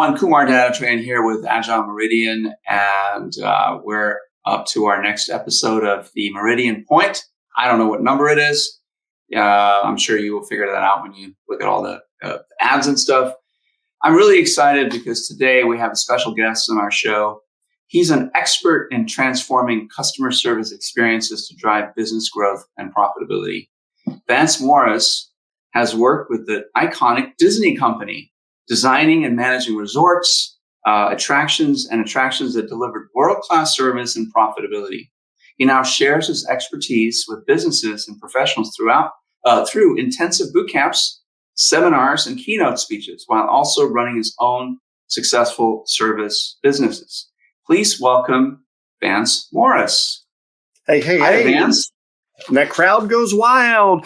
everyone, Kumar Dattatreyan here with Agile Meridian, and we're up to our next episode of the Meridian Point. I don't know what number it is. I'm sure you will figure that out when you look at all the ads and stuff. I'm really excited because today we have a special guest on our show. He's an expert in transforming customer service experiences to drive business growth and profitability. Vance Morris has worked with the iconic Disney company, designing and managing resorts, attractions that delivered world-class service and profitability. He now shares his expertise with businesses and professionals through intensive boot camps, seminars, and keynote speeches, while also running his own successful service businesses. Please welcome Vance Morris. Hey, Hi, Vance. And that crowd goes wild.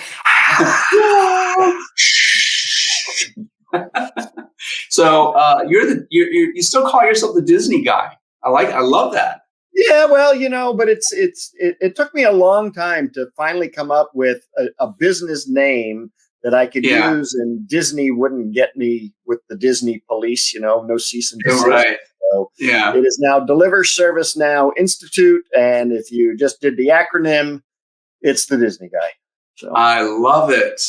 So you still call yourself the Disney guy. I love that. Yeah, well, but it took me a long time to finally come up with a business name that I could use, and Disney wouldn't get me with the Disney police, no cease and desist. Right. So it is now Deliver Service Now Institute, and if you just did the acronym, it's the Disney guy. So I love it.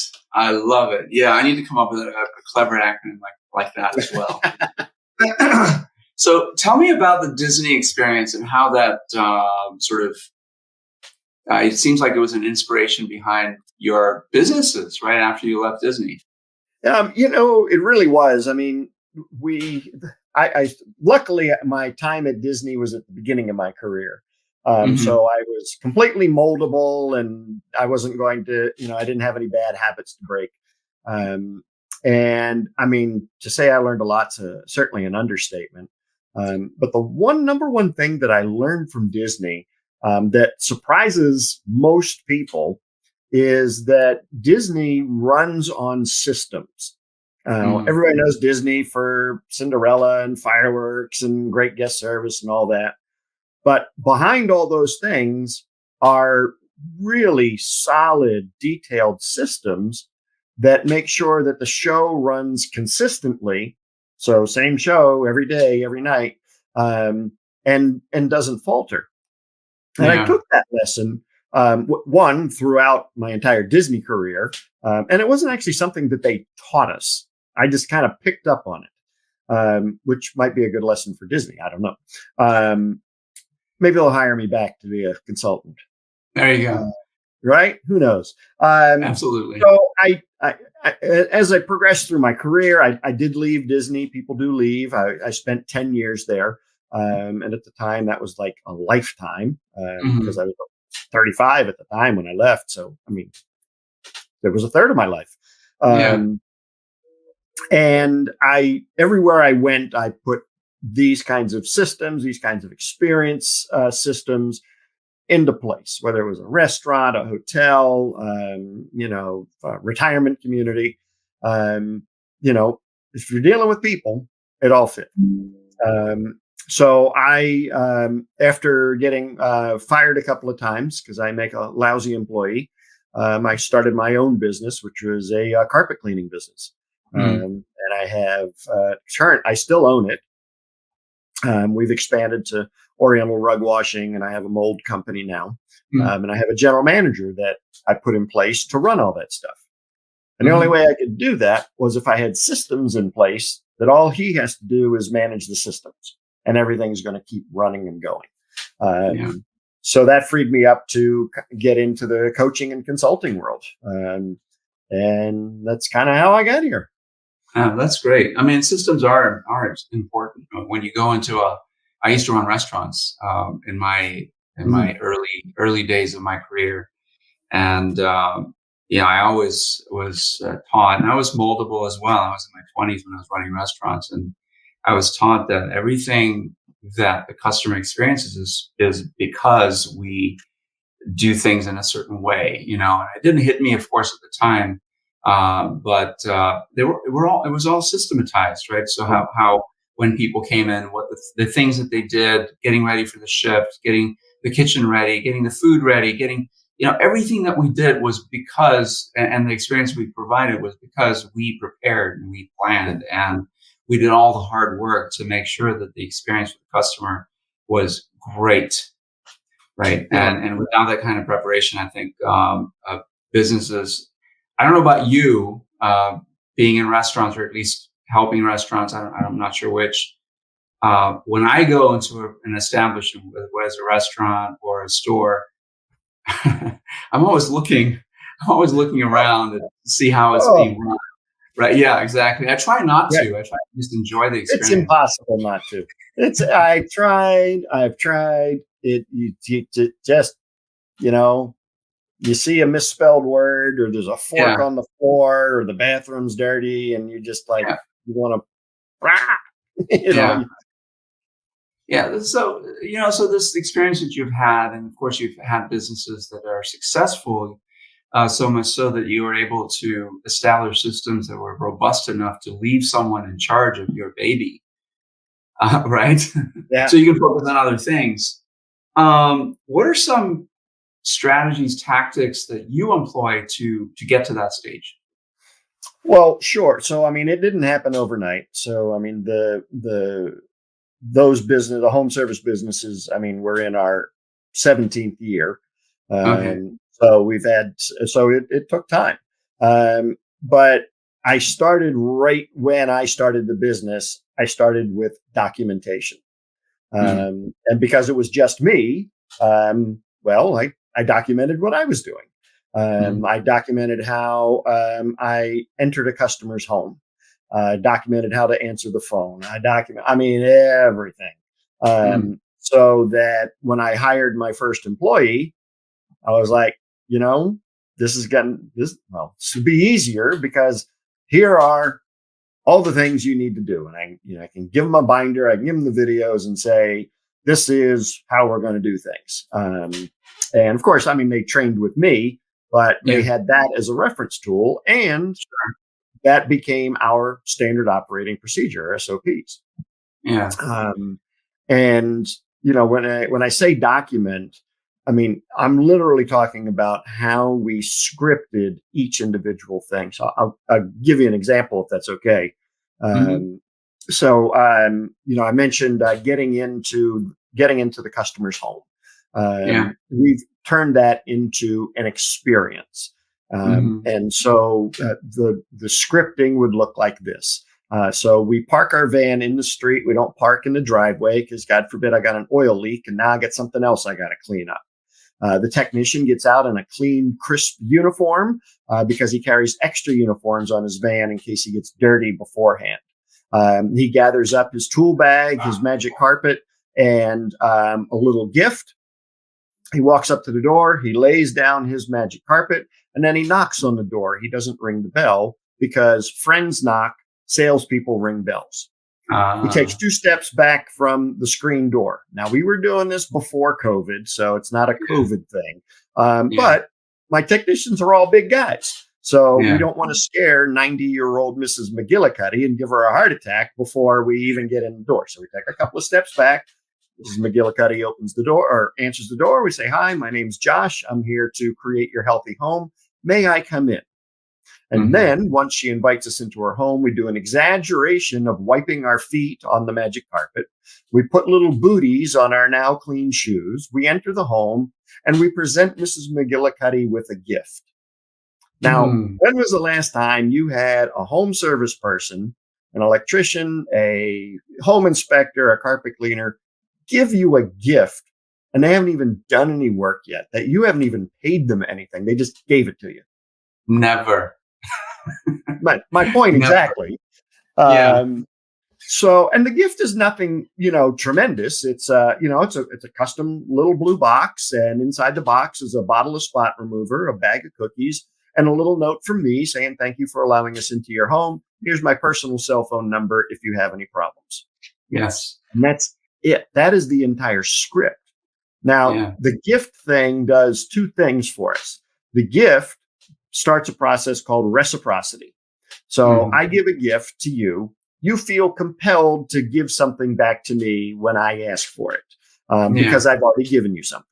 Yeah, I need to come up with a clever acronym like that as well. So tell me about the Disney experience and how that it seems like it was an inspiration behind your businesses right after you left Disney. It really was. I mean, I luckily my time at Disney was at the beginning of my career. So I was completely moldable, and I wasn't going to, I didn't have any bad habits to break. And I mean, to say I learned a lot's certainly an understatement. But the number one thing that I learned from Disney that surprises most people is that Disney runs on systems. Everybody knows Disney for Cinderella and fireworks and great guest service and all that. But behind all those things are really solid, detailed systems that make sure that the show runs consistently. So same show every day, every night, and doesn't falter. And I took that lesson, one, throughout my entire Disney career. And it wasn't actually something that they taught us. I just kind of picked up on it, which might be a good lesson for Disney. I don't know. Maybe they'll hire me back to be a consultant. There you go. Right? Who knows? Absolutely. So I, as I progressed through my career, I did leave Disney. People do leave. I spent 10 years there. And at the time, that was like a lifetime because I was 35 at the time when I left. So, I mean, there was a third of my life. And everywhere I went, I put these kinds of systems, these kinds of experience systems into place, whether it was a restaurant, a hotel, a retirement community. If you're dealing with people, it all fit. So I, after getting fired a couple of times because I make a lousy employee, I started my own business, which was a carpet cleaning business. And I have I still own it. We've expanded to Oriental rug washing, and I have a mold company now. And I have a general manager that I put in place to run all that stuff. And the only way I could do that was if I had systems in place that all he has to do is manage the systems, and everything's going to keep running and going. So that freed me up to get into the coaching and consulting world. And that's kind of how I got here. That's great. I mean, systems are important. When you go into I used to run restaurants in my early days of my career, and I always was taught, and I was moldable as well. I was in my 20s when I was running restaurants, and I was taught that everything that the customer experiences is because we do things in a certain way. And it didn't hit me, of course, at the time. But it was all systematized, right? So how when people came in, what the things that they did, getting ready for the shift, getting the kitchen ready, getting the food ready, getting, everything that we did was because, and the experience we provided was because we prepared and we planned and we did all the hard work to make sure that the experience with the customer was great, right? Yeah. And without that kind of preparation, I think businesses. I don't know about you, being in restaurants or at least helping restaurants. I'm not sure which. When I go into an establishment, whether it's a restaurant or a store, I'm always looking. I'm always looking around to see how it's Oh, being run. Right? Yeah, exactly. I try not yeah. to. I try to just enjoy the It's experience. impossible not to. I've tried it. Just, you know, you see a misspelled word or there's a fork Yeah, on the floor or the bathroom's dirty and you just like, yeah, you want to, you know, yeah, yeah. So so this experience that you've had, and of course you've had businesses that are successful, so much so that you were able to establish systems that were robust enough to leave someone in charge of your baby, right? yeah. So you can focus on other things. What are some strategies, tactics that you employ to get to that stage? Well, sure. So, I mean, it didn't happen overnight. So, I mean, the home service businesses, I mean, we're in our 17th year. Okay. So it took time. But I started right when I started the business, I started with documentation. Mhm. And because it was just me, I documented what I was doing. Mhm. I documented how I entered a customer's home. Documented how to answer the phone. I mean, everything. Mhm. So that when I hired my first employee, I was like, you know, this would be easier because here are all the things you need to do. And I can give them a binder, I can give them the videos and say, this is how we're going to do things. And of course, I mean, they trained with me, but they Yeah. had that as a reference tool. And that became our standard operating procedure, SOPs. Yeah. Um, and when I say document, I mean I'm literally talking about how we scripted each individual thing. So I'll give you an example if that's okay. Mhm. Um, I mentioned getting into the customer's home. Yeah. We've turned that into an experience. Mhm. And so the scripting would look like this. So we park our van in the street. We don't park in the driveway because, God forbid, I got an oil leak and now I got something else I got to clean up. The technician gets out in a clean, crisp uniform because he carries extra uniforms on his van in case he gets dirty beforehand. He gathers up his tool bag, his magic carpet, and a little gift. He walks up to the door, he lays down his magic carpet, and then he knocks on the door. He doesn't ring the bell because friends knock, salespeople ring bells. He takes Ah. 2 steps back from the screen door. Now, we were doing this before COVID, so it's not a Yeah. COVID thing. Yeah. But my technicians are all big guys. So we Yeah. don't want to scare 90-year-old Mrs. McGillicuddy and give her a heart attack before we even get in the door. So we take a couple of steps back. Mrs. McGillicuddy opens the door or answers the door. We say, "Hi, my name's Josh. I'm here to create your healthy home. May I come in?" And Mhm. then once she invites us into her home, we do an exaggeration of wiping our feet on the magic carpet. We put little booties on our now clean shoes. We enter the home and we present Mrs. McGillicuddy with a gift. Now, Mm. when was the last time you had a home service person, an electrician, a home inspector, a carpet cleaner give you a gift and they haven't even done any work yet, that you haven't even paid them anything? They just gave it to you. Never. My point Never. exactly. Yeah. Um, and the gift is nothing, tremendous. It's a custom little blue box, and inside the box is a bottle of spot remover, a bag of cookies, and a little note from me saying thank you for allowing us into your home. Here's my personal cell phone number if you have any problems. Yes. And that's it. That is the entire script. Now, Yeah. the gift thing does two things for us. The gift starts a process called reciprocity. So Mhm. I give a gift to you. You feel compelled to give something back to me when I ask for it Yeah. because I've already given you something.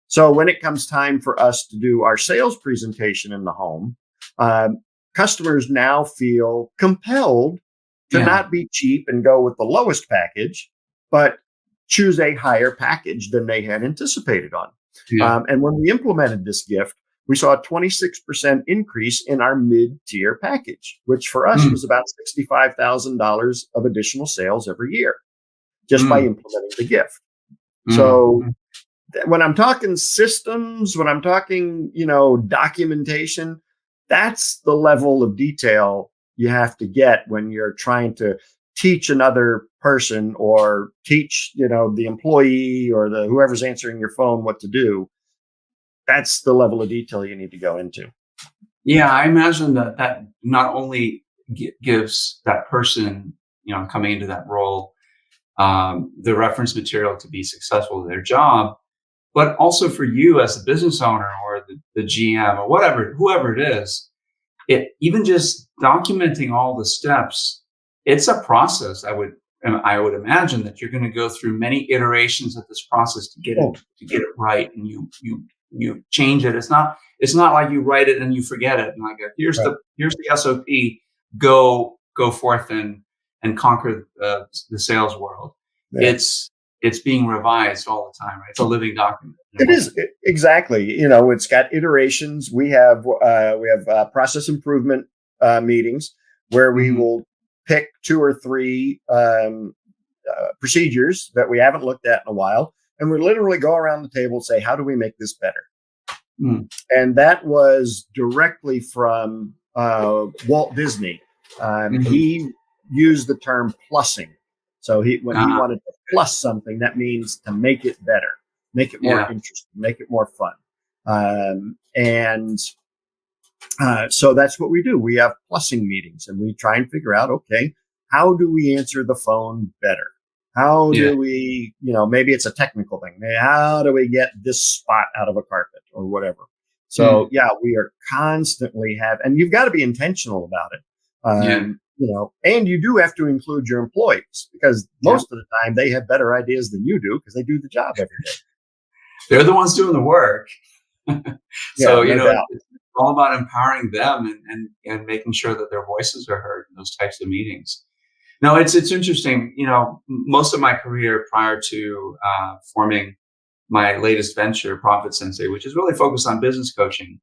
So when it comes time for us to do our sales presentation in the home, um, customers now feel compelled to Yeah. not be cheap and go with the lowest package, but choose a higher package than they had anticipated on. Yeah. And when we implemented this gift, we saw a 26% increase in our mid-tier package, which for us Mm, was about $65,000 of additional sales every year just by mm, implementing the gift. mm, So mm. when I'm talking systems, when I'm talking, documentation, that's the level of detail you have to get when you're trying to teach another person or teach, the employee or the whoever's answering your phone what to do. That's the level of detail you need to go into. Yeah, I imagine that not only gives that person, coming into that role, the reference material to be successful at their job, but also for you as the business owner or the GM or whatever, whoever it is, it even just documenting all the steps, it's a process. I would imagine that you're going to go through many iterations of this process Oh, to get it right, and you change it. It's not like you write it and you forget it. And like right. here's the SOP. Go forth and conquer the sales world. Yeah. It's being revised all the time, right? It's a living document in a It way. is exactly. It's got iterations. We have process improvement meetings where we Hmm. will pick two or three procedures that we haven't looked at in a while, and we literally go around the table and say, "How do we make this better?" Mm. And that was directly from Walt Disney. Hmm. He used the term plussing. So when he Uh, wanted to plus something, that means to make it better, make it more yeah. interesting, make it more fun. And so that's what we do. We have plussing meetings and we try and figure out, okay, how do we answer the phone better? How Yeah. do we, maybe it's a technical thing. How do we get this spot out of a carpet or whatever? So Mm. yeah, we are constantly and you've got to be intentional about it. Yeah. And you do have to include your employees because Yeah. most of the time they have better ideas than you do because they do the job every day. They're the ones doing the work. Yeah, So, no doubt. it's all about empowering them and making sure that their voices are heard in those types of meetings. No, it's interesting. Most of my career prior to forming my latest venture, Profit Sensei, which is really focused on business coaching,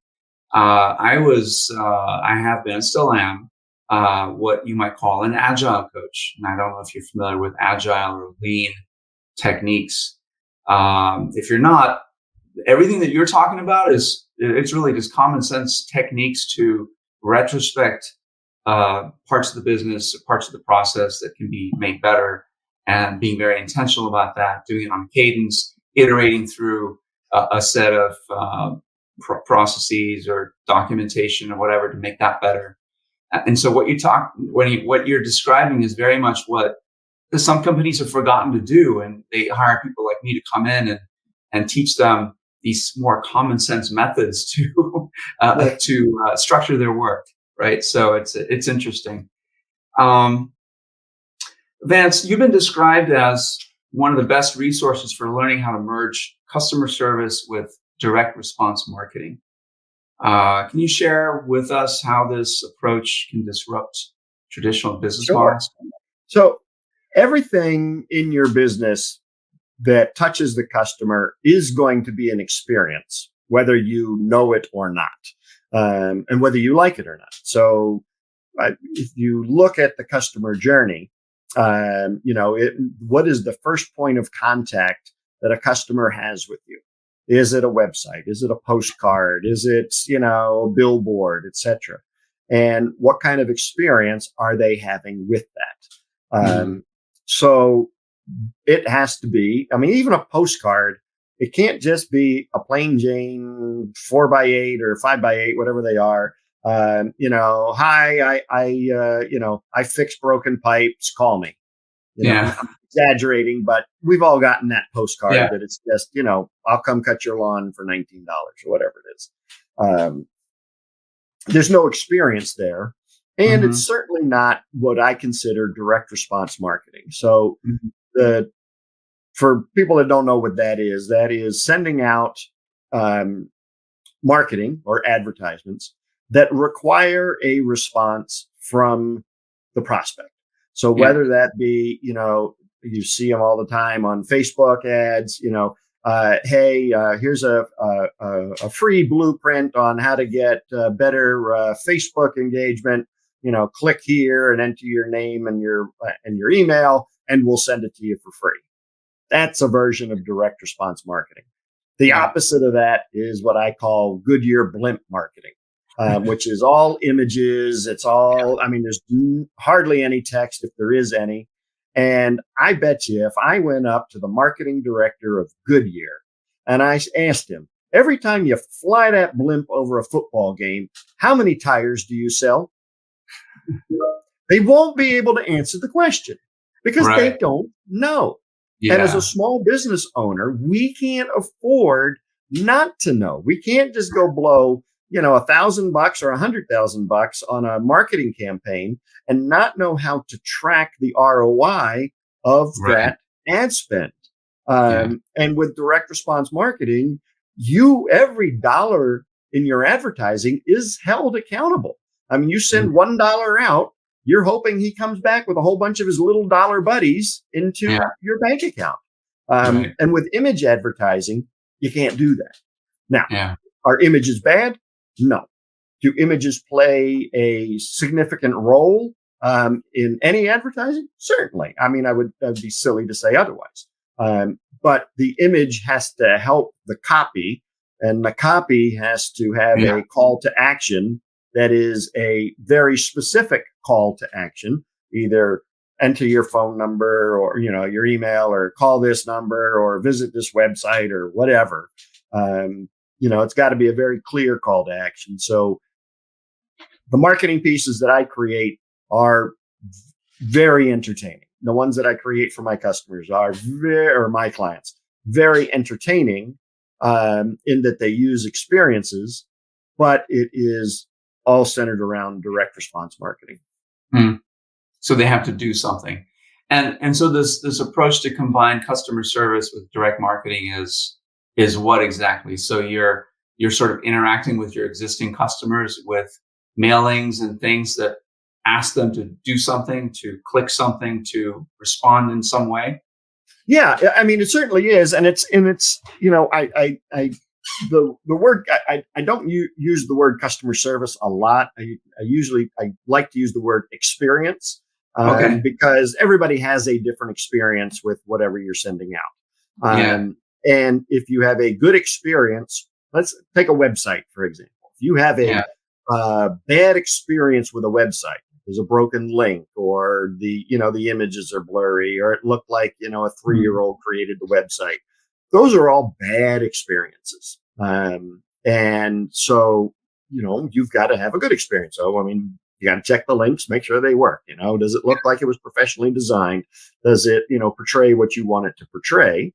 I have been, still am, what you might call an agile coach. And I don't know if you're familiar with agile or lean techniques. If you're not, everything that you're talking about it's really just common sense techniques to retrospect parts of the business, parts of the process that can be made better, and being very intentional about that, doing it on cadence, iterating through a set of processes or documentation or whatever to make that better. And so what you're describing is very much what some companies have forgotten to do, and they hire people like me to come in and teach them these more common sense methods to Yeah. structure their work. Right. So it's interesting. Um, Vance, you've been described as one of the best resources for learning how to merge customer service with direct response marketing. Can you share with us how this approach can disrupt traditional business Sure. models? So everything in your business that touches the customer is going to be an experience, whether you know it or not, and whether you like it or not. So, if you look at the customer journey, what is the first point of contact that a customer has with you? Is it a website? Is it a postcard? Is it, a billboard, etc.? And what kind of experience are they having with that? Mm, So it has to be, I mean, even a postcard, it can't just be a plain Jane 4x8 or 5x8, whatever they are. Hi, I fix broken pipes. Call me. yeah. I'm exaggerating, but we've all gotten that postcard Yeah. that it's just, I'll come cut your lawn for $19 or whatever it is. Um, there's no experience there. And it's Hmm. certainly not what I consider direct response marketing. So Hmm. the for people that don't know what that is sending out um, marketing or advertisements that require a response from the prospect. So Yeah. whether that be, you see them all the time on Facebook ads, hey, here's a free blueprint on how to get better Facebook engagement. Click here and enter your name and your email, and we'll send it to you for free. That's a version of direct response marketing. The Yeah. opposite of that is what I call Goodyear blimp marketing, which is all images. It's all, there's hardly any text if there is any. And I bet you if I went up to the marketing director of Goodyear and I asked him, every time you fly that blimp over a football game, how many tires do you sell? They won't be able to answer the question because they Right. don't know. And as a Yeah. small business owner, we can't afford not to know. We can't just go blow, $1,000 or $100,000 on a marketing campaign and not know how to track the ROI of Right. that ad spend. Yeah. And with direct response marketing, every dollar in your advertising is held accountable. You Mm. send $1 out, you're hoping he comes back with a whole bunch of his little dollar buddies into Yeah. your bank account. Right. And with image advertising, you can't do that. Now, Yeah. are images bad? No. Do images play a significant role in any advertising? Certainly. I'd be silly to say otherwise. But the image has to help the copy, and the copy has to have Yeah. a call to action that is a very specific call to action, either enter your phone number or your email or call this number or visit this website or whatever. It's got to be a very clear call to action. So the marketing pieces that I create are very entertaining. The ones that I create for my customers or my clients, very entertaining in that they use experiences, but it is all centered around direct response marketing. Mm. So they have to do something. And so this approach to combine customer service with direct marketing is what exactly? So you're sort of interacting with your existing customers with mailings and things that ask them to do something, to click something, to respond in some way. Yeah, it certainly is, and it's the word I don't use the word customer service a lot. I like to use the word experience Okay. because everybody has a different experience with whatever you're sending out. Yeah. And if you have a good experience, let's take a website for example. If you have a Yeah. bad experience with a website, there's a broken link, or the images are blurry, or it looked like a 3-year-old created the website. Those are all bad experiences. And so, you've got to have a good experience. So, you got to check the links, make sure they work. Does it look like it was professionally designed? Does it, portray what you want it to portray?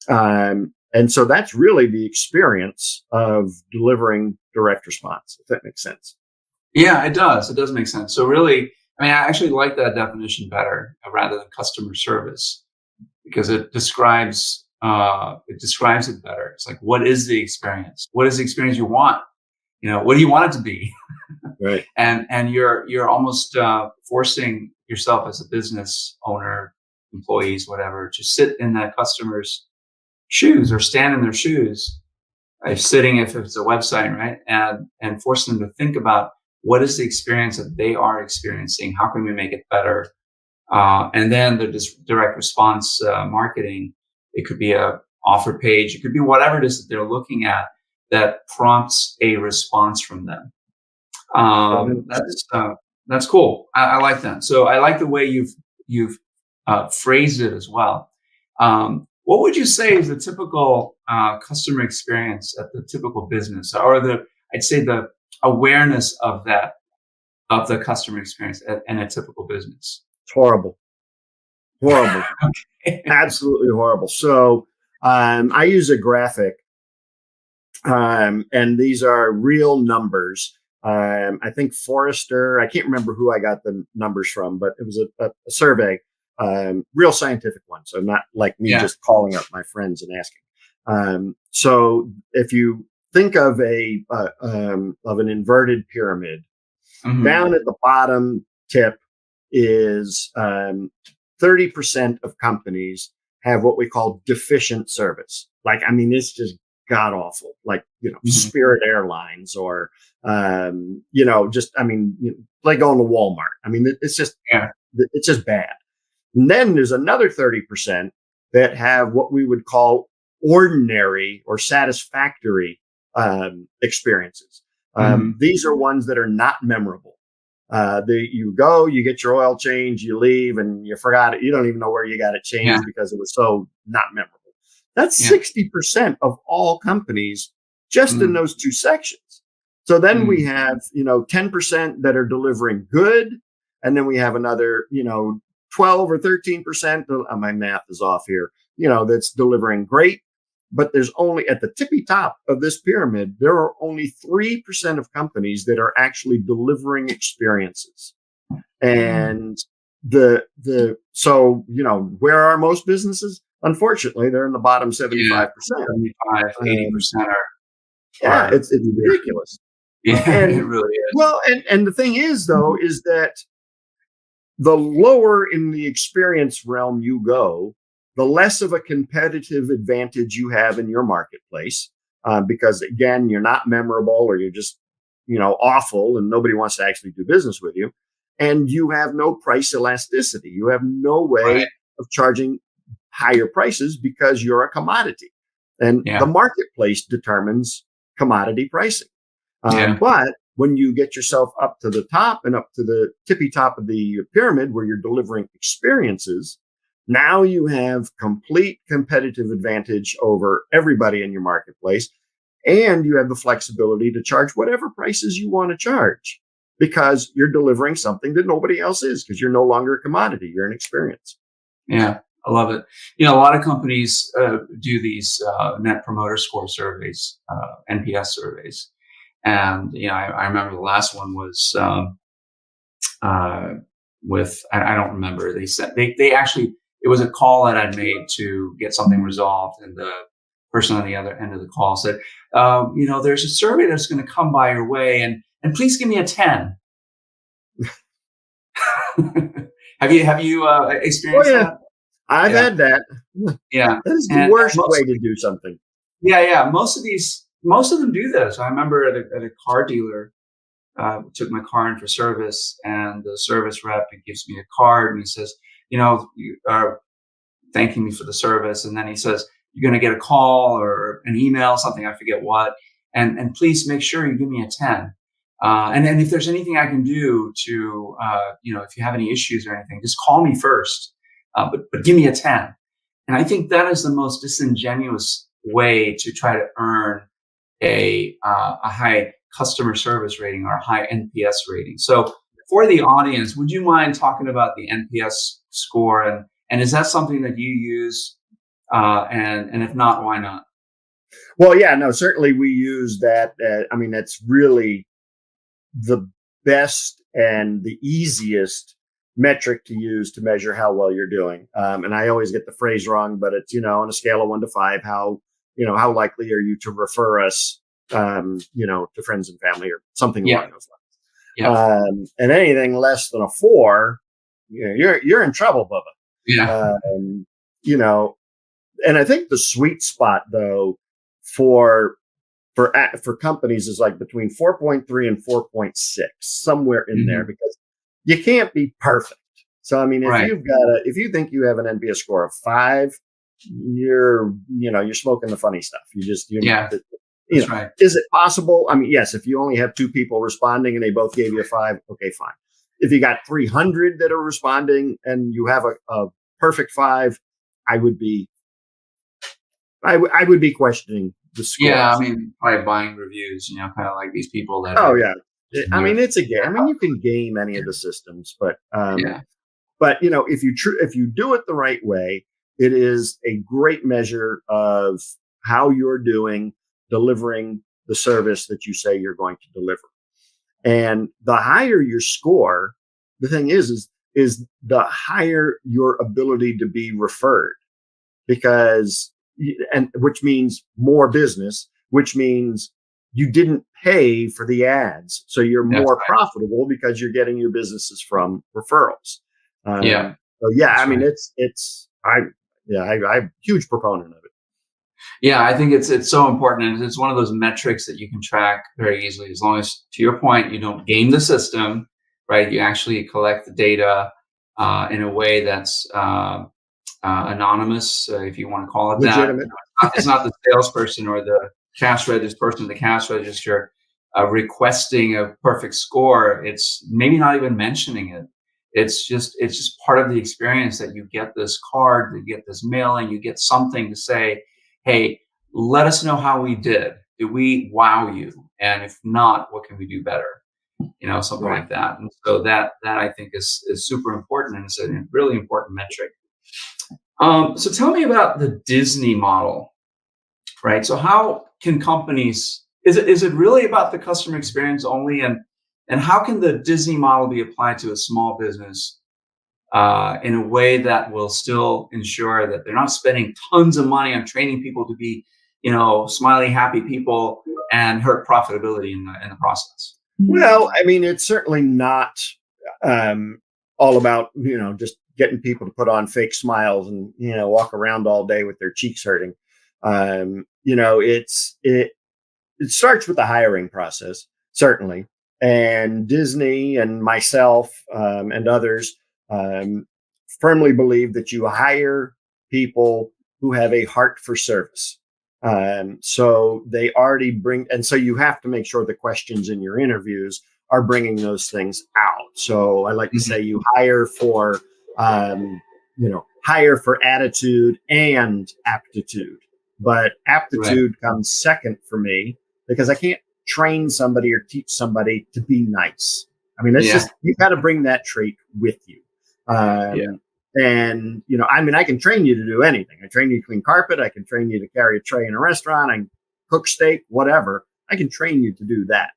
And so that's really the experience of delivering direct response, if that makes sense. Yeah, it does. It does make sense. So really, I actually like that definition better rather than customer service because it describes it better. It's like, what is the experience? What is the experience you want? What do you want it to be? Right. And you're almost forcing yourself as a business owner, employees, whatever, to sit in that customer's shoes or stand in their shoes, sitting if it's a website, right, and force them to think about what is the experience that they are experiencing? How can we make it better? And then the direct response marketing. It could be a offer page. It could be whatever it is that they're looking at that prompts a response from them. That's cool. I like that. So I like the way you've phrased it as well. What would you say is the typical customer experience at the typical business, or I'd say the awareness of the customer experience in a typical business? It's horrible. Okay. Absolutely horrible. So I use a graphic, and these are real numbers. I think Forrester, I can't remember who I got the numbers from, but it was a survey, real scientific one. So not like me Yeah. just calling up my friends and asking. So if you think of of an inverted pyramid, Mhm. down at the bottom tip is 30% of companies have what we call deficient service. Like, I mean, it's just god awful. Like, Spirit Airlines or, like going to Walmart. I mean, it's just bad. And then there's another 30% that have what we would call ordinary or satisfactory experiences. These are ones that are not memorable. You go, you get your oil change, you leave, and you forgot it. You don't even know where you got it changed because it was so not memorable. That's 60% of all companies just in those two sections. So then we have, 10% that are delivering good. And then we have another, 12 or 13%. My math is off here, that's delivering great. But there's only at the tippy top of this pyramid, there are only 3% of companies that are actually delivering experiences. And so, where are most businesses? Unfortunately, they're in the bottom 75%. 75, 80% are. Yeah, it's ridiculous. Yeah, and, it really is. Well, and the thing is, though, is that the lower in the experience realm you go, the less of a competitive advantage you have in your marketplace, because again, you're not memorable or you're just, awful and nobody wants to actually do business with you. And you have no price elasticity. You have no way of charging higher prices because you're a commodity. And the marketplace determines commodity pricing. But when you get yourself up to the top and up to the tippy top of the pyramid where you're delivering experiences, now you have complete competitive advantage over everybody in your marketplace. And you have the flexibility to charge whatever prices you want to charge because you're delivering something that nobody else is because you're no longer a commodity. You're an experience. Yeah, I love it. A lot of companies do these net promoter score surveys, NPS surveys. And, I remember the last one was with, I don't remember. They said they actually, it was a call that I'd made to get something resolved. And the person on the other end of the call said, there's a survey that's going to come by your way and please give me a 10. Have you experienced that? I've had that. Yeah. That is the worst way to do something. Yeah. Most of them do this. I remember at a car dealer, took my car in for service, and the service rep gives me a card and he says, you are thanking me for the service. And then he says, you're going to get a call or an email, something, I forget what. And please make sure you give me a 10. And if there's anything I can do to, if you have any issues or anything, just call me first. But give me a 10. And I think that is the most disingenuous way to try to earn a high customer service rating or a high NPS rating. So for the audience, would you mind talking about the NPS score? And is that something that you use? And if not, why not? Well, yeah, no, certainly we use that. That's really the best and the easiest metric to use to measure how well you're doing. And I always get the phrase wrong, but it's, on a scale of 1 to 5, how likely are you to refer us, to friends and family or something along those lines. Yeah. And anything less than a 4, you're in trouble, Bubba. Yeah. And I think the sweet spot though for companies is like between 4.3 and 4.6, somewhere in there, because you can't be perfect. So, if you think you have an NPS score of 5, you're smoking the funny stuff. Right. Is it possible? Yes, if you only have 2 people responding and they both gave you a 5, okay, fine. If you got 300 that are responding and you have a perfect 5, I would be questioning the score. Yeah, probably buying reviews, kind of like these people that. Oh yeah, it's a game. You can game any of the systems, but But if you do it the right way, it is a great measure of how you're doing delivering the service that you say you're going to deliver. And the higher your score, the thing is the higher your ability to be referred, which means more business, which means you didn't pay for the ads. So you're That's more right. profitable because you're getting your businesses from referrals. Yeah, So yeah, I that's mean, right. I'm a huge proponent of it. Yeah, I think it's so important, and it's one of those metrics that you can track very easily. As long as, to your point, you don't game the system, right? You actually collect the data in a way that's anonymous, if you want to call it that. Legitimate. It's not the salesperson or the cash register person at the cash register requesting a perfect score. It's maybe not even mentioning it. It's just part of the experience that you get this card, you get this mailing, you get something to say, hey, let us know how we did. Did we wow you? And if not, what can we do better? Something Right. like that. And so that I think is super important, and it's a really important metric. So tell me about the Disney model, right? So how can companies, is it really about the customer experience only, and how can the Disney model be applied to a small business in a way that will still ensure that they're not spending tons of money on training people to be, smiley, happy people, and hurt profitability in the process? Well, I mean, it's certainly not all about just getting people to put on fake smiles and walk around all day with their cheeks hurting. It starts with the hiring process, certainly, and Disney and myself and others um, firmly believe that you hire people who have a heart for service. So they already bring, and so you have to make sure the questions in your interviews are bringing those things out. So I like to Mhm. say you hire for attitude and aptitude, but Right. aptitude comes second for me because I can't train somebody or teach somebody to be nice. I mean, it's Yeah. just, you got to bring that trait with you. Yeah. Um, and, I mean, I can train you to do anything. I train you to clean carpet. I can train you to carry a tray in a restaurant. I can cook steak, whatever. I can train you to do that.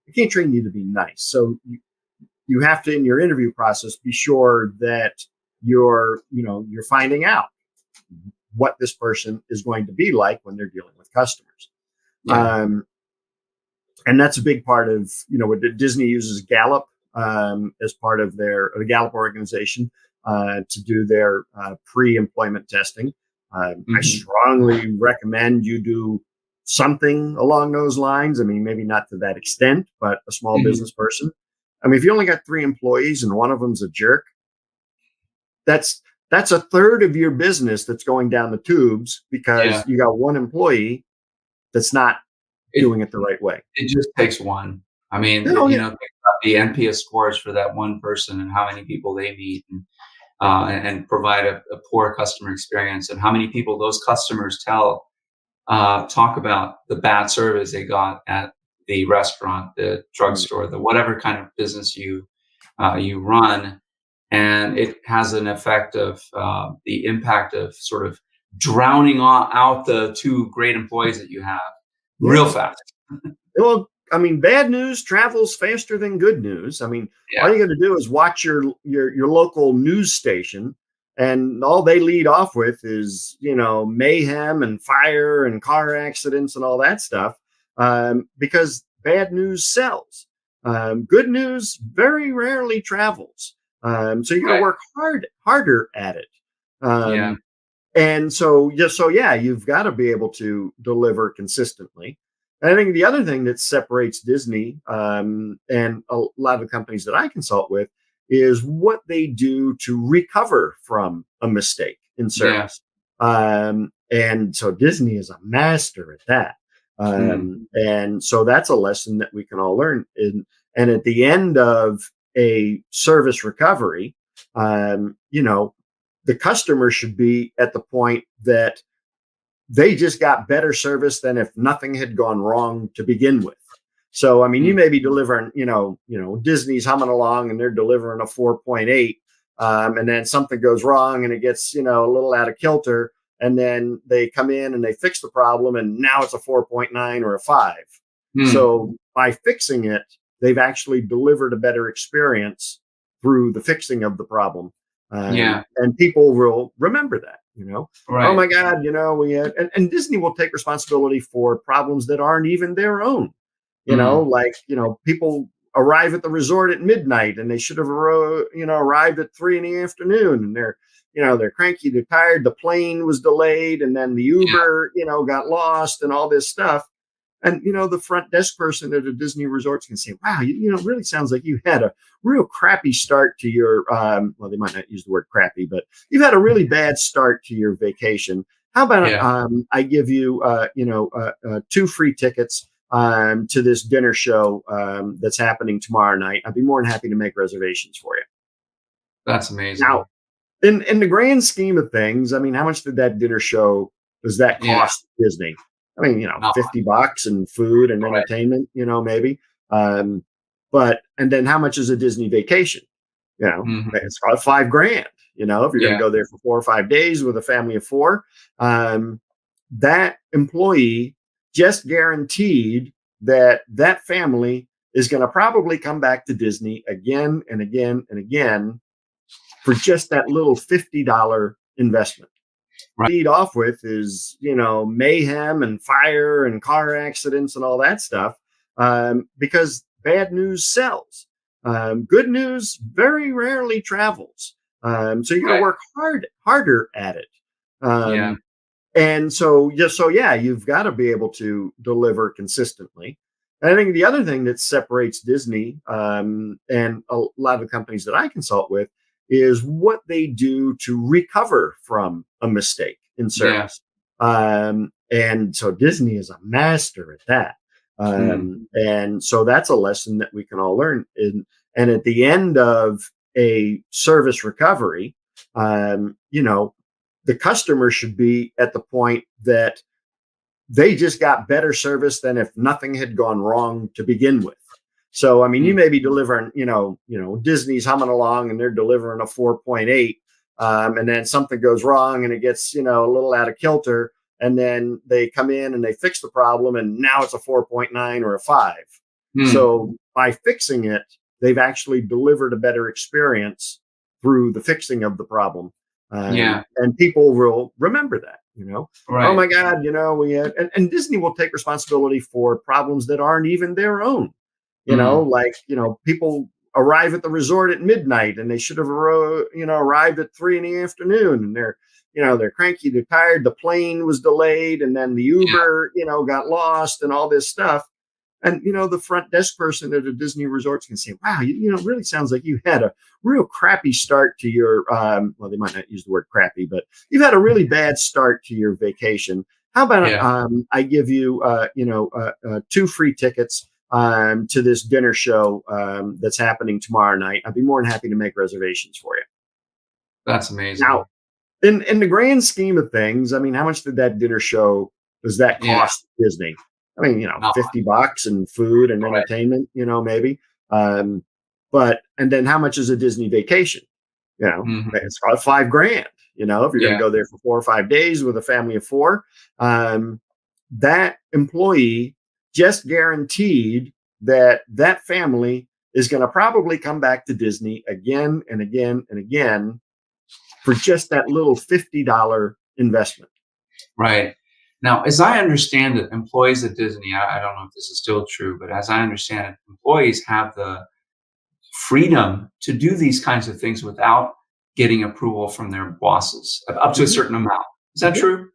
I can't train you to be nice. So you have to, in your interview process, be sure that you're finding out what this person is going to be like when they're dealing with customers. Yeah. Um, and that's a big part of what Disney uses Gallup as part of the Gallup organization to do their pre-employment testing. I Hmm. strongly recommend you do something along those lines. I mean, maybe not to that extent, but a small Hmm. business person. I mean, if you only got 3 employees and one of them's a jerk, that's that's a third of your business that's going down the tubes Yeah. because you got one employee that's not It doing it the right way. it just takes one. I mean, Oh yeah. think about the NPS scores for that one person and how many people they meet, and provide a poor customer experience, and how many people those customers talk about the bad service they got at the restaurant, the Right. drugstore, the whatever kind of business you run, and it has an effect of the impact of sort of drowning out the two great employees that you have real Yeah. fast. Well, I mean, bad news travels faster than good news. I mean, all Yeah. you got to do is watch your local news station, and all they lead off with is mayhem and fire and car accidents and all that stuff, because bad news sells. Good news very rarely travels. So you got to Right. work harder at it. Yeah. Um, and so you've got to be able to deliver consistently. And I think the other thing that separates Disney and a lot of the companies that I consult with is what they do to recover from a mistake in Yeah. service. And so Disney is a master at that. Mm. And so that's a lesson that we can all learn. And at the end of a service recovery, the customer should be at the point that they just got better service than if nothing had gone wrong to begin with. So, I mean, you Mm. may be delivering, Disney's humming along and they're delivering a 4.8, and then something goes wrong and it gets, a little out of kilter. And then they come in and they fix the problem, and now it's a 4.9 or a 5. Mm. So, by fixing it, they've actually delivered a better experience through the fixing of the problem. Yeah. And people will remember that. Oh Right. my God, we had, and Disney will take responsibility for problems that aren't even their own. Mm. Like, people arrive at the resort at midnight and they should have, arrived at 3 in the afternoon, and they're cranky, they're tired, the plane was delayed, and then the Yeah. Uber, got lost and all this stuff. And the front desk person at a Disney resort can say, "Wow, it really sounds like you had a real crappy start to your." Well, they might not use the word crappy, but you've had a really bad start to your vacation. How about Yeah. I give you, 2 free tickets to this dinner show that's happening tomorrow night. I'd be more than happy to make reservations for you. That's amazing. Now, in the grand scheme of things, I mean, how much did that dinner show does that Yeah. cost Disney? I mean, No. $50 and food and Right. entertainment, maybe. Um, but and then how much is a Disney vacation? Hmm. It's about 5 grand. If you're going to Yeah. go there for 4 or 5 days with a family of four, um, that employee just guaranteed that that family is going to probably come back to Disney again and again and again for just that little $50 investment. Right. Lead off with is, mayhem and fire and car accidents and all that stuff, because bad news sells. Good news very rarely travels. So you got to Right. work harder at it. Yeah. Um, and so you've got to be able to deliver consistently. And I think the other thing that separates Disney and a lot of the companies that I consult with is what they do to recover from a mistake in Yeah. service. And so Disney is a master at that. Mm. And so that's a lesson that we can all learn. And at the end of a service recovery, the customer should be at the point that they just got better service than if nothing had gone wrong to begin with. So, I mean, you Mm. may be delivering, Disney's humming along and they're delivering a 4.8, and then something goes wrong and it gets, a little out of kilter. And then they come in and they fix the problem, and now it's a 4.9 or a 5. Mm. So by fixing it, they've actually delivered a better experience through the fixing of the problem. Yeah. And people will remember that, oh Right. my God, we had, and Disney will take responsibility for problems that aren't even their own. Mm. Like, people arrive at the resort at midnight and they should have, arrived at 3 in the afternoon, and they're cranky, they're tired, the plane was delayed, and then the Yeah. Uber, got lost and all this stuff. And the front desk person at a Disney resort can say, "Wow, it really sounds like you had a real crappy start to your." Well, they might not use the word crappy, but you've had a really bad start to your vacation. How about Yeah. I give you, 2 free tickets to this dinner show that's happening tomorrow night? I'd be more than happy to make reservations for you. That's amazing. Now, in the grand scheme of things, I mean, how much did that dinner show does that Yeah. cost Disney? I mean, No. $50 and food and Right. entertainment, maybe. Um, but and then how much is a Disney vacation? Hmm. It's about 5 grand. If you're going to Yeah. go there for 4 or 5 days with a family of four, um, that employee just guaranteed that that family is going to probably come back to Disney again and again and again for just that little $50 investment. Right. Now, as I understand it, employees at Disney, I don't know if this is still true, but as I understand it, employees have the freedom to do these kinds of things without getting approval from their bosses up to a Mhm. certain amount. Is that Yeah. true?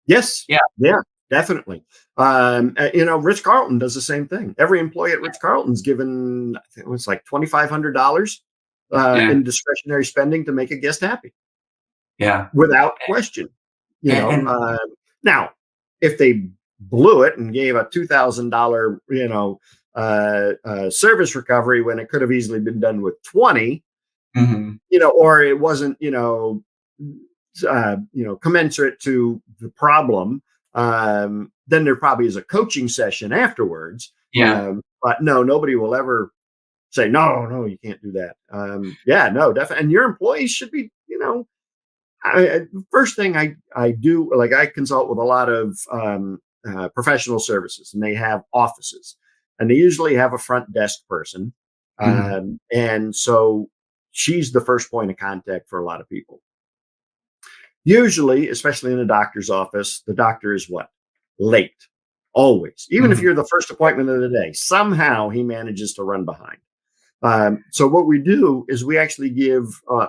Yes. Yeah. Yeah, definitely. Rich Carlton does the same thing. Every employee at Rich Carlton's given, I think it was like $2,500 Yeah. in discretionary spending to make a guest happy Yeah. without question. You know, And uh, Now if they blew it and gave a $2,000, service recovery when it could have easily been done with 20, mhm, or it wasn't, commensurate to the problem, then there probably is a coaching session afterwards. yeah. But no, nobody will ever say, no, no, you can't do that. Yeah, no, definitely. And your employees should be, first thing I do, like I consult with a lot of professional services, and they have offices, and they usually have a front desk person. Mhm, And so she's the first point of contact for a lot of people. Usually, especially in a doctor's office, the doctor is what? Late. Always. Even if Mhm. you're the first appointment of the day, somehow he manages to run behind. So what we do is we actually give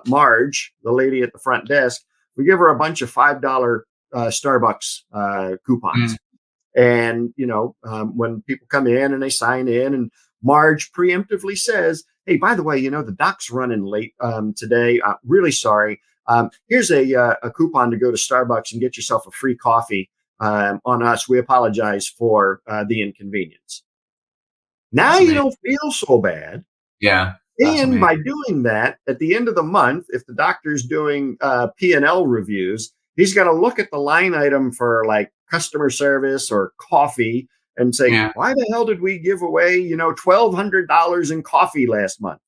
Marge, the lady at the front desk, we give her a bunch of $5 Starbucks Mm. coupons. And, when people come in and they sign in, and Marge preemptively says, "Hey, by the way, the doc's running late today. Really sorry. Here's a coupon to go to Starbucks and get yourself a free coffee on us. We apologize for the inconvenience." Now That's you amazing. don't feel so bad. Yeah, that's And amazing. by doing that, at the end of the month, if the doctor's doing P&L reviews, he's going to look at the line item for like customer service or coffee and say, Yeah, why the hell did we give away, $1,200 in coffee last month?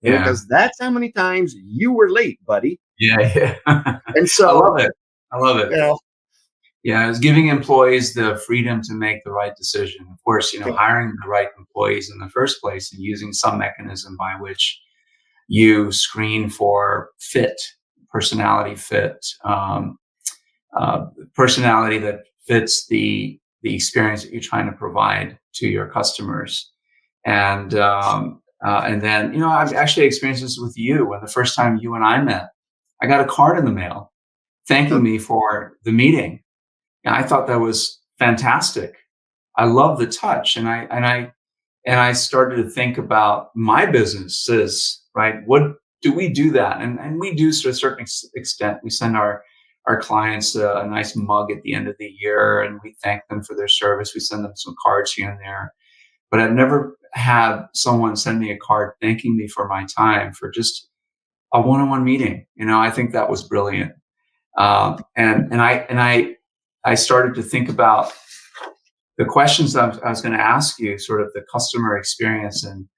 yeah, Because that's how many times you were late, buddy. yeah, yeah. And I love so, it. I love it. you know, Yeah, it's giving employees the freedom to make the right decision. Of course, yeah, hiring the right employees in the first place and using some mechanism by which you screen for fit, personality fit, uh, personality that fits the experience that you're trying to provide to your customers. And then I've actually experienced this with you. When the first time you and I met, I got a card in the mail thanking me for the meeting. And I thought that was fantastic. I love the touch, and I started to think about my businesses, right? What do we do that? And we do to a certain extent. We send our clients a nice mug at the end of the year, and we thank them for their service. We send them some cards here and there. But I've never had someone send me a card thanking me for my time for just a one-on-one meeting. I think that was brilliant. And I started to think about the questions I was going to ask you, sort of the customer experience. And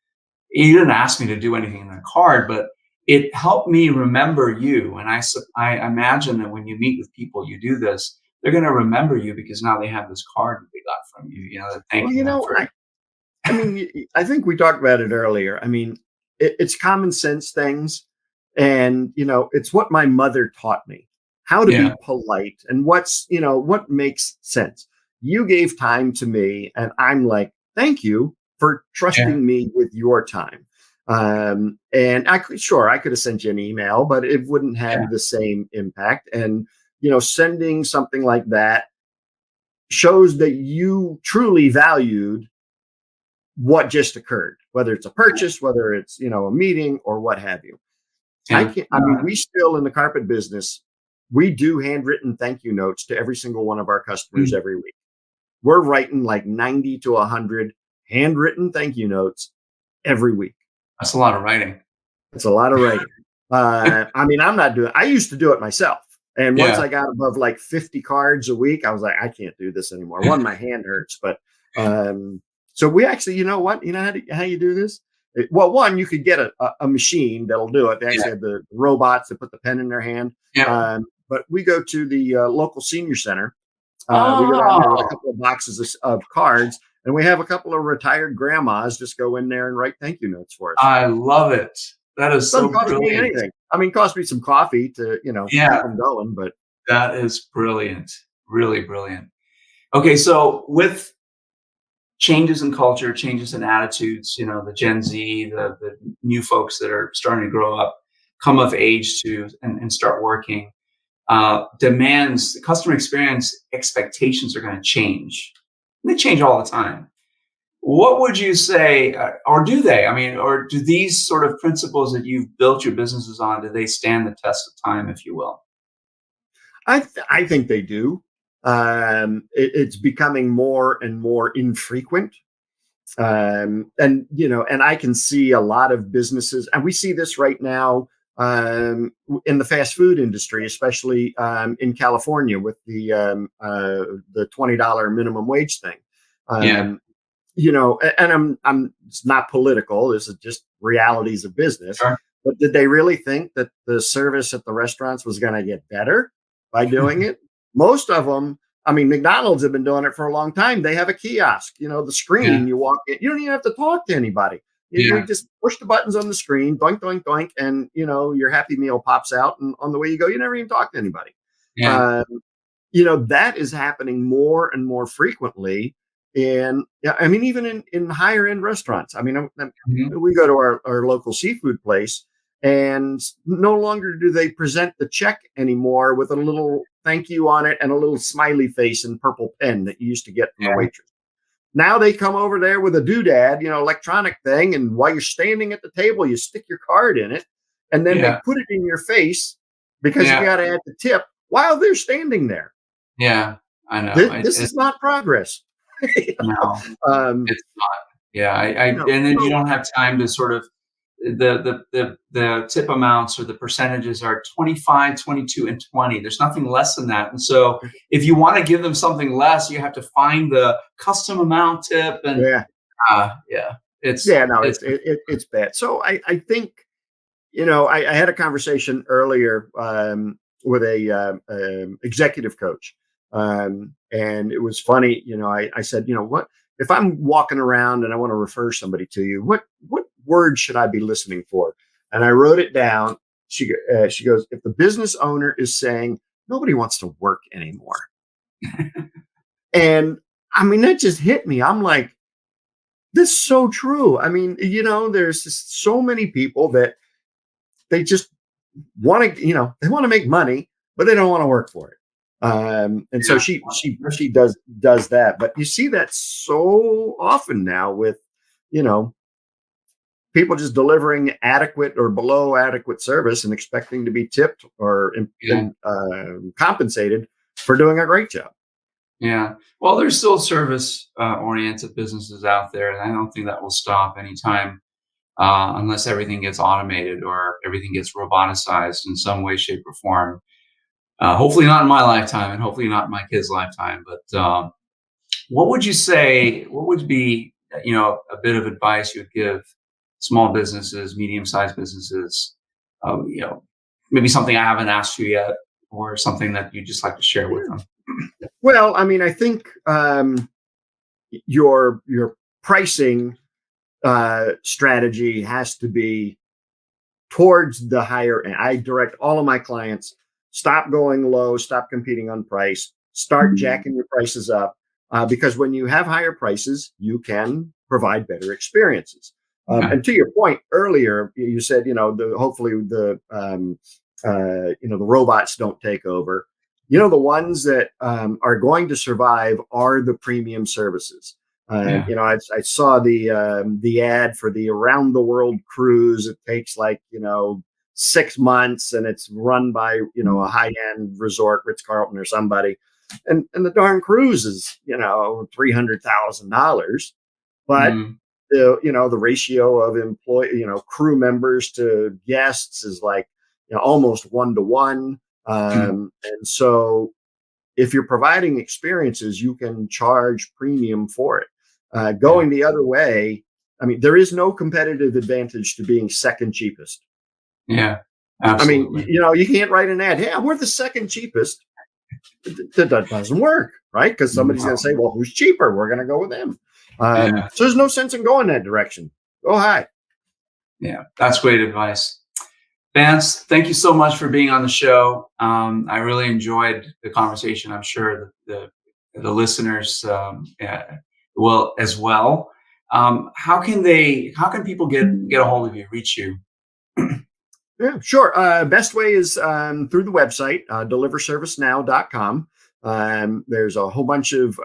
you didn't ask me to do anything in the card, but it helped me remember you. And I imagine that when you meet with people, you do this, they're going to remember you because now they have this card that they got from you, they're well, thanking them for. I mean, I think we talked about it earlier. I mean, it's common sense things. And, it's what my mother taught me how to Yeah. be polite and what makes sense. You gave time to me, and I'm like, thank you for Yeah. trusting me with your time. And I could have sent you an email, but it wouldn't Yeah. have the same impact. And, sending something like that shows that you truly valued what just occurred, whether it's a purchase, whether it's, a meeting or what have you. I Yeah. can't, I mean, we still in the carpet business, we do handwritten thank you notes to every single one of our customers Mm. every week. We're writing like 90 to 100 handwritten thank you notes every week. That's a lot of writing. It's a lot of writing. I mean, I used to do it myself. And once Yeah. I got above like 50 cards a week, I was like, I can't do this anymore. One, my hand hurts. But so we actually, you know what? You know how you do this? Well, one, you could get a machine that'll do it. They Yeah. actually have the robots that put the pen in their hand. Yeah. But we go to the local senior center. We go down there with a Oh, couple of boxes of cards, and we have a couple of retired grandmas just go in there and write thank you notes for us. I love it. That is Doesn't so cost me brilliant. anything. I mean, it cost me some coffee to, keep Yeah. them going, but That is brilliant. Really brilliant. Okay, so with changes in culture, changes in attitudes, the Gen Z, the new folks that are starting to grow up, come of age and start working, demands, the customer experience expectations are going to change. They change all the time. What would you say, or do they? I mean, or do these sort of principles that you've built your businesses on, do they stand the test of time, if you will? I think they do. It's becoming more and more infrequent. And I can see a lot of businesses, and we see this right now in the fast food industry, especially in California with the $20 minimum wage thing. Yeah. Um, and I'm it's not political. This is just realities of business. Sure. But did they really think that the service at the restaurants was going to get better by doing it? Most of them, I mean, McDonald's have been doing it for a long time. They have a kiosk, the Yeah. screen you walk in, you don't even have to talk to anybody. You Yeah. just push the buttons on the screen, doink, doink, doink, and your Happy Meal pops out. And on the way you go, you never even talk to anybody. Yeah. Um, that is happening more and more frequently yeah, I mean, even in higher end restaurants. I mean, Mhm. we go to our local seafood place, and no longer do they present the check anymore with a little thank you on it and a little smiley face and purple pen that you used to get from the Yeah. waitress. Now they come over there with a doodad, electronic thing, and while you're standing at the table, you stick your card in it, and then they Yeah. put it in your face because you Yeah. got to add the tip while they're standing there. Yeah. I know. This is not progress. You know? No, Um, it's not. Yeah. you know, And then you so don't have time to sort of the tip amounts or the percentages are 25, 22, and 20. There's nothing less than that. And so if you want to give them something less, you have to find the custom amount tip and yeah, yeah, it's yeah, no, it's it's bad. So I think I had a conversation earlier with a executive coach, and it was funny. I said, what if I'm walking around and I want to refer somebody to you? What word should I be listening for? And I wrote it down. She goes, if the business owner is saying nobody wants to work anymore, and I mean that just hit me. I'm like, that's so true. I mean, there's just so many people that they just want to, they want to make money, but they don't want to work for it. And so yeah. she does that. But you see that so often now with, you know, people just delivering adequate or below adequate service and expecting to be tipped or Yeah. compensated for doing a great job. Yeah. Well, there's still service oriented businesses out there, and I don't think that will stop anytime unless everything gets automated or everything gets roboticized in some way, shape, or form. Hopefully not in my lifetime, and hopefully not in my kids' lifetime. But what would you say? What would be a bit of advice you would give small businesses, medium-sized businesses? You know, maybe something I haven't asked you yet, or something that you'd just like to share with them. Well, I mean, I think your pricing strategy has to be towards the higher end. I direct all of my clients, stop going low, stop competing on price, start jacking your prices up, because when you have higher prices, you can provide better experiences. Okay. And to your point earlier, you said, hopefully the robots don't take over. The ones that are going to survive are the premium services. Yeah. I saw the ad for the around the world cruise. It takes 6 months, and it's run by a high end resort, Ritz Carlton or somebody, and the darn cruise is $300,000, but Mm, the ratio of crew members to guests is almost 1 to 1, mm, and so if you're providing experiences, you can charge premium for it. yeah. Going the other way, I mean, there is no competitive advantage to being second cheapest. Yeah. I mean, Absolutely. you can't write an ad, hey, I'm worth the second cheapest. That doesn't work, right? Because somebody's going to No. say, well, who's cheaper? We're going to go with them. Yeah. So there's no sense in going that direction. Go high. Yeah. That's great advice. Vance, thank you so much for being on the show. I really enjoyed the conversation. I'm sure the listeners yeah, will as well. How can people get a hold of you, reach you? Yeah, sure. Best way is through the website, deliverservicenow.com. There's a whole bunch of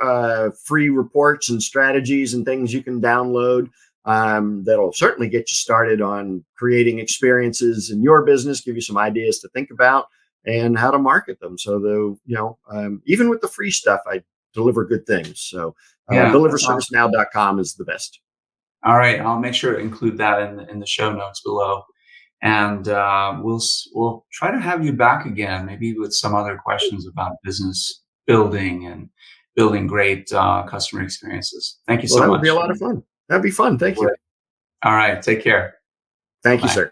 free reports and strategies and things you can download that'll certainly get you started on creating experiences in your business, give you some ideas to think about and how to market them. So, even with the free stuff, I deliver good things. So, Yeah, that's awesome. deliverservicenow.com is the best. All right, I'll make sure to include that in the show notes below, and we'll try to have you back again, maybe with some other questions about business building and building great customer experiences. Thank you Well, so that would be a much. lot of fun. That'd be fun. Thank you. All right, take care. Bye Thank you, bye. sir.